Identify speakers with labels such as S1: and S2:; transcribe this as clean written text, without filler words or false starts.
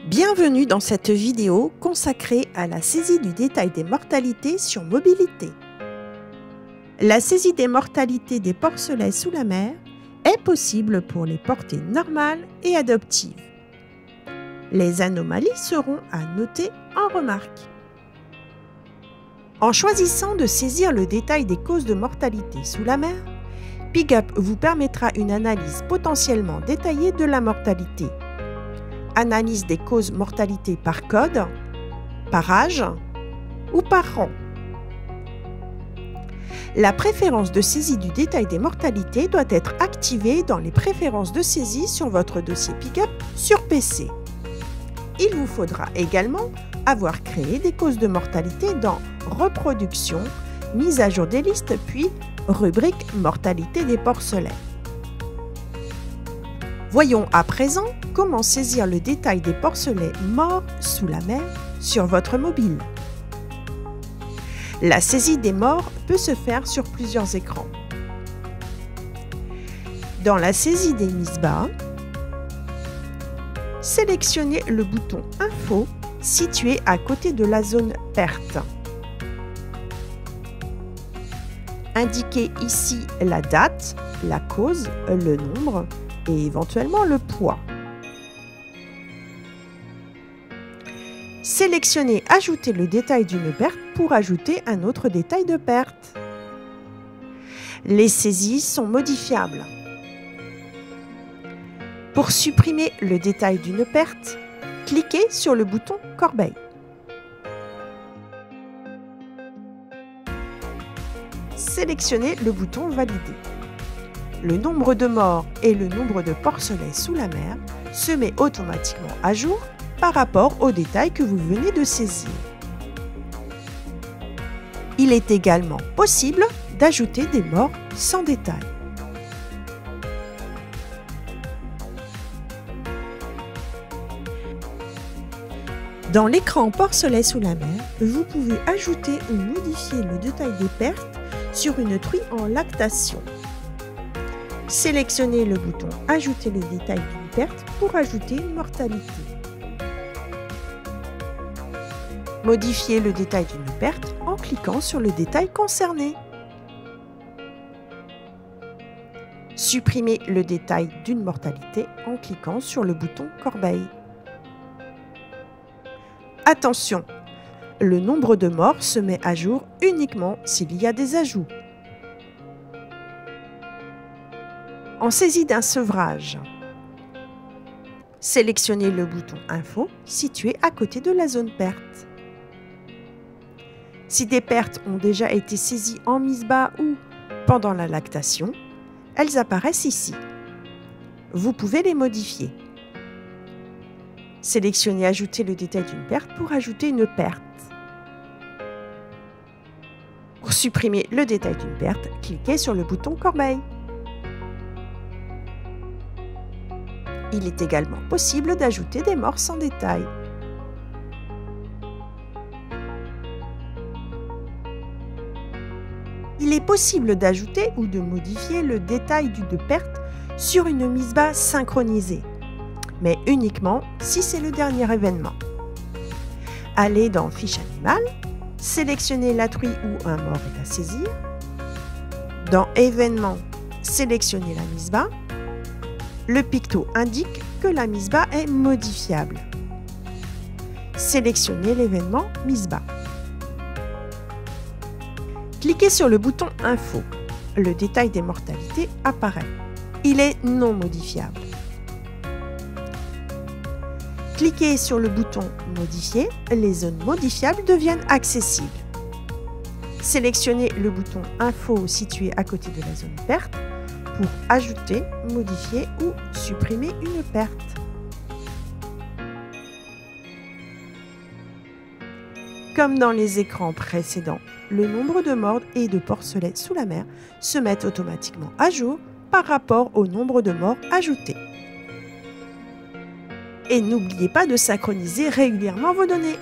S1: Bienvenue dans cette vidéo consacrée à la saisie du détail des mortalités sur mobilité. La saisie des mortalités des porcelets sous la mer est possible pour les portées normales et adoptives. Les anomalies seront à noter en remarque. En choisissant de saisir le détail des causes de mortalité sous la mer, PigUp vous permettra une analyse potentiellement détaillée de la mortalité. Analyse des causes mortalité par code, par âge ou par rang. La préférence de saisie du détail des mortalités doit être activée dans les préférences de saisie sur votre dossier PigUp sur PC. Il vous faudra également avoir créé des causes de mortalité dans Reproduction, mise à jour des listes, puis rubrique Mortalité des porcelets. Voyons à présent comment saisir le détail des porcelets morts sous la mer sur votre mobile. La saisie des morts peut se faire sur plusieurs écrans. Dans la saisie des MISBA, sélectionnez le bouton Info situé à côté de la zone perte. Indiquez ici la date, la cause, le nombre et éventuellement le poids. Sélectionnez Ajouter le détail d'une perte pour ajouter un autre détail de perte. Les saisies sont modifiables. Pour supprimer le détail d'une perte, cliquez sur le bouton Corbeille. Sélectionnez le bouton Valider. Le nombre de morts et le nombre de porcelets sous la mer se met automatiquement à jour par rapport au détail que vous venez de saisir. Il est également possible d'ajouter des morts sans détail. Dans l'écran Porcelets sous la mer, vous pouvez ajouter ou modifier le détail des pertes sur une truie en lactation. Sélectionnez le bouton Ajouter le détail d'une perte pour ajouter une mortalité. Modifiez le détail d'une perte en cliquant sur le détail concerné. Supprimez le détail d'une mortalité en cliquant sur le bouton Corbeille. Attention, le nombre de morts se met à jour uniquement s'il y a des ajouts. En saisie d'un sevrage, sélectionnez le bouton Info situé à côté de la zone perte. Si des pertes ont déjà été saisies en MISBA ou pendant la lactation, elles apparaissent ici. Vous pouvez les modifier. Sélectionnez Ajouter le détail d'une perte pour ajouter une perte. Pour supprimer le détail d'une perte, cliquez sur le bouton Corbeille. Il est également possible d'ajouter des morts sans détail. Il est possible d'ajouter ou de modifier le détail d'une perte sur une MISBA synchronisée, mais uniquement si c'est le dernier événement. Allez dans Fiche animale, sélectionnez la truie où un mort est à saisir. Dans Événements, sélectionnez la MISBA. Le picto indique que la MISBA est modifiable. Sélectionnez l'événement MISBA. Cliquez sur le bouton Info. Le détail des mortalités apparaît. Il est non modifiable. Cliquez sur le bouton Modifier. Les zones modifiables deviennent accessibles. Sélectionnez le bouton Info situé à côté de la zone perte pour ajouter, modifier ou supprimer une perte. Comme dans les écrans précédents, le nombre de morts et de porcelets sous la mer se met automatiquement à jour par rapport au nombre de morts ajoutés. Et n'oubliez pas de synchroniser régulièrement vos données.